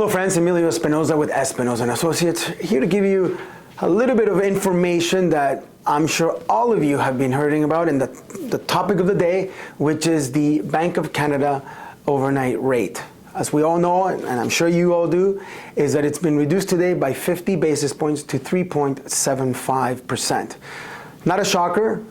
Hello friends, Emilio Espinoza with Espinoza & Associates, here to give you a little bit of information that I'm sure all of you have been hearing about, and the topic of the day, which is the Bank of Canada overnight rate. As we all know, and I'm sure you all do, is that it's been reduced today by 50 basis points to 3.75%. Not a shocker,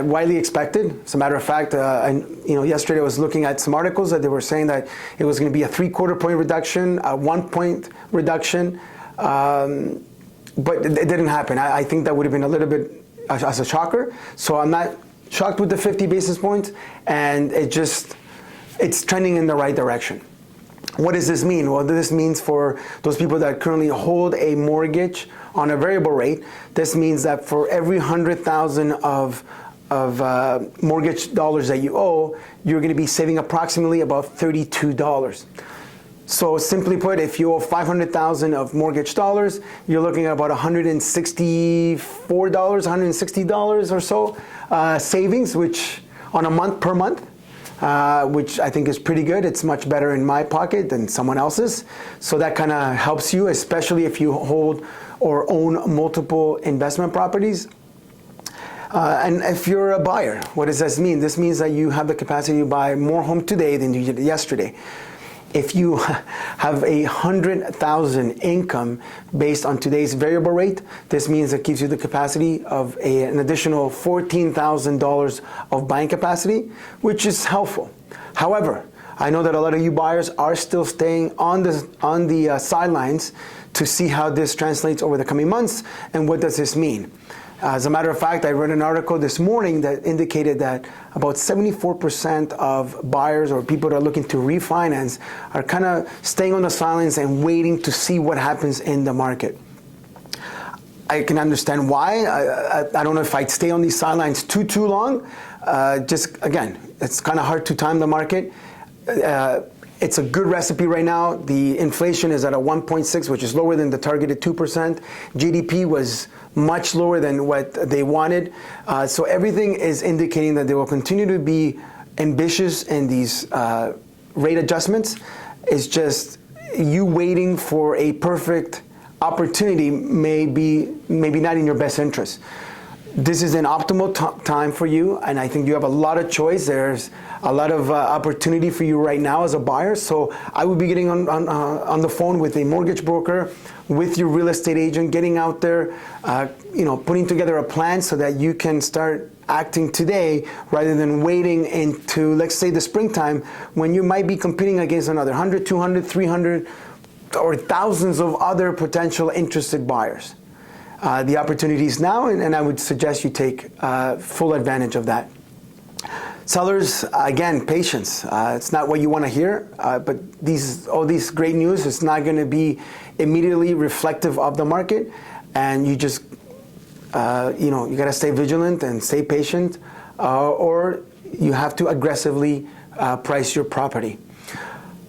widely expected. As a matter of fact, yesterday I was looking at some articles that they were saying that it was going to be a 3/4 point reduction, a 1 point reduction, but it didn't happen. I think that would have been a little bit as a shocker. So I'm not shocked with the 50 basis points, and it's trending in the right direction. What does this mean? Well, this means for those people that currently hold a mortgage on a variable rate, this means that for every 100,000 of mortgage dollars that you owe, you're going to be saving approximately about $32. So simply put, if you owe 500,000 of mortgage dollars, you're looking at about $164, $160 or so savings, which on a month per month. Which I think is pretty good. It's much better in my pocket than someone else's. So that kind of helps you, especially if you hold or own multiple investment properties. And if you're a buyer, what does this mean? This means that you have the capacity to buy more home today than you did yesterday. If you have 100,000 income based on today's variable rate, this means it gives you the capacity of an additional $14,000 of buying capacity, which is helpful. However, I know that a lot of you buyers are still staying on the sidelines to see how this translates over the coming months, and what does this mean? As a matter of fact, I read an article this morning that indicated that about 74% of buyers or people that are looking to refinance are kind of staying on the sidelines and waiting to see what happens in the market. I can understand why. I don't know if I'd stay on these sidelines too long. Just again, it's kind of hard to time the market. It's a good recipe right now. The inflation is at a 1.6, which is lower than the targeted 2%. GDP was much lower than what they wanted. So everything is indicating that they will continue to be ambitious in these rate adjustments. It's just you waiting for a perfect opportunity may be maybe not in your best interest. This is an optimal time for you, and I think you have a lot of choice. There's a lot of opportunity for you right now as a buyer. So I would be getting on the phone with a mortgage broker, with your real estate agent, getting out there, putting together a plan so that you can start acting today rather than waiting into, let's say, the springtime, when you might be competing against another 100, 200, 300, or thousands of other potential interested buyers. The opportunity is now, and I would suggest you take full advantage of that. Sellers, again, patience. It's not what you want to hear, but all these great news is not going to be immediately reflective of the market, and you just, you got to stay vigilant and stay patient, or you have to aggressively price your property.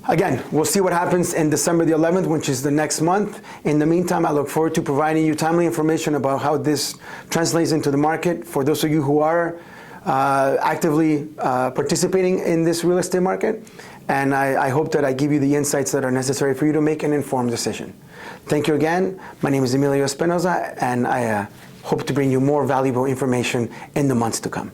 Again, we'll see what happens in December the 11th, which is the next month. In the meantime, I look forward to providing you timely information about how this translates into the market for those of you who are actively participating in this real estate market. And I hope that I give you the insights that are necessary for you to make an informed decision. Thank you again. My name is Emilio Espinoza, and I hope to bring you more valuable information in the months to come.